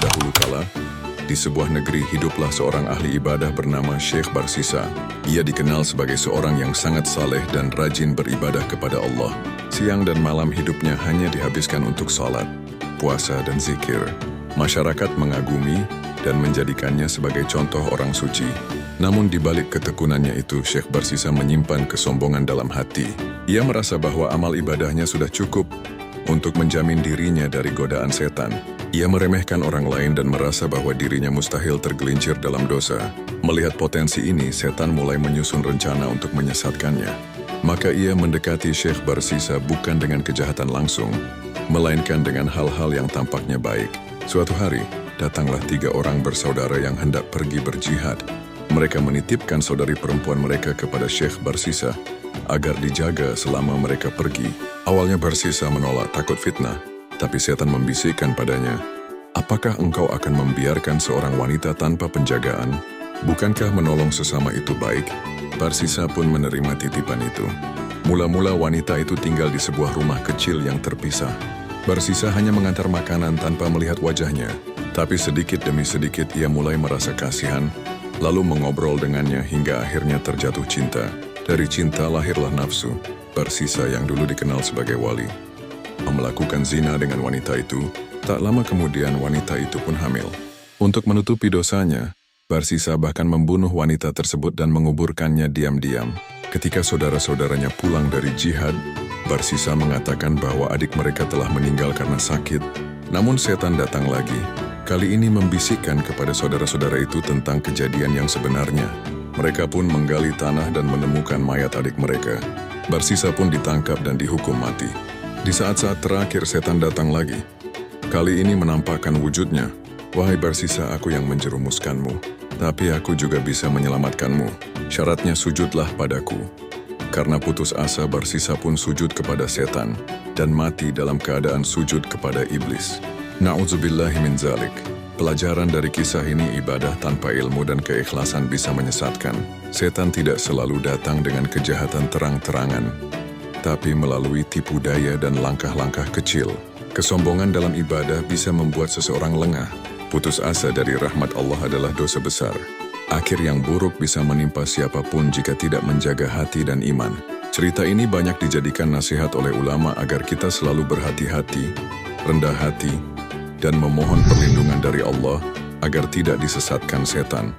dahulu kala, di sebuah negeri hiduplah seorang ahli ibadah bernama Syekh Barsisa. Ia dikenal sebagai seorang yang sangat saleh dan rajin beribadah kepada Allah. Siang dan malam hidupnya hanya dihabiskan untuk salat, puasa dan zikir. Masyarakat mengagumi dan menjadikannya sebagai contoh orang suci. Namun di balik ketekunannya itu, Syekh Barsisa menyimpan kesombongan dalam hati. Ia merasa bahwa amal ibadahnya sudah cukup untuk menjamin dirinya dari godaan setan. Ia meremehkan orang lain dan merasa bahwa dirinya mustahil tergelincir dalam dosa. Melihat potensi ini, setan mulai menyusun rencana untuk menyesatkannya. Maka ia mendekati Syekh Barsisa bukan dengan kejahatan langsung, melainkan dengan hal-hal yang tampaknya baik. Suatu hari, datanglah 3 orang bersaudara yang hendak pergi berjihad. Mereka menitipkan saudari perempuan mereka kepada Syekh Barsisa agar dijaga selama mereka pergi. Awalnya Barsisa menolak takut fitnah, tapi setan membisikkan padanya, "Apakah engkau akan membiarkan seorang wanita tanpa penjagaan? Bukankah menolong sesama itu baik?" Barsisa pun menerima titipan itu. Mula-mula wanita itu tinggal di sebuah rumah kecil yang terpisah. Barsisa hanya mengantar makanan tanpa melihat wajahnya, tapi sedikit demi sedikit ia mulai merasa kasihan, lalu mengobrol dengannya hingga akhirnya terjatuh cinta. Dari cinta lahirlah nafsu. Barsisa yang dulu dikenal sebagai wali melakukan zina dengan wanita itu. Tak lama kemudian wanita itu pun hamil. Untuk menutupi dosanya, Barsisa bahkan membunuh wanita tersebut dan menguburkannya diam-diam. Ketika saudara-saudaranya pulang dari jihad, Barsisa mengatakan bahwa adik mereka telah meninggal karena sakit. Namun setan datang lagi. Kali ini membisikkan kepada saudara-saudara itu tentang kejadian yang sebenarnya. Mereka pun menggali tanah dan menemukan mayat adik mereka. Barsisa pun ditangkap dan dihukum mati. Di saat-saat terakhir setan datang lagi. Kali ini menampakkan wujudnya. "Wahai Barsisa, aku yang menjerumuskanmu, tapi aku juga bisa menyelamatkanmu. Syaratnya sujudlah padaku." Karena putus asa, Barsisa pun sujud kepada setan dan mati dalam keadaan sujud kepada iblis. Na'udzubillahi min zalik. Pelajaran dari kisah ini, ibadah tanpa ilmu dan keikhlasan bisa menyesatkan. Setan tidak selalu datang dengan kejahatan terang-terangan, tapi melalui tipu daya dan langkah-langkah kecil. Kesombongan dalam ibadah bisa membuat seseorang lengah. Putus asa dari rahmat Allah adalah dosa besar. Akhir yang buruk bisa menimpa siapapun jika tidak menjaga hati dan iman. Cerita ini banyak dijadikan nasihat oleh ulama agar kita selalu berhati-hati, rendah hati, dan memohon perlindungan dari Allah agar tidak disesatkan setan.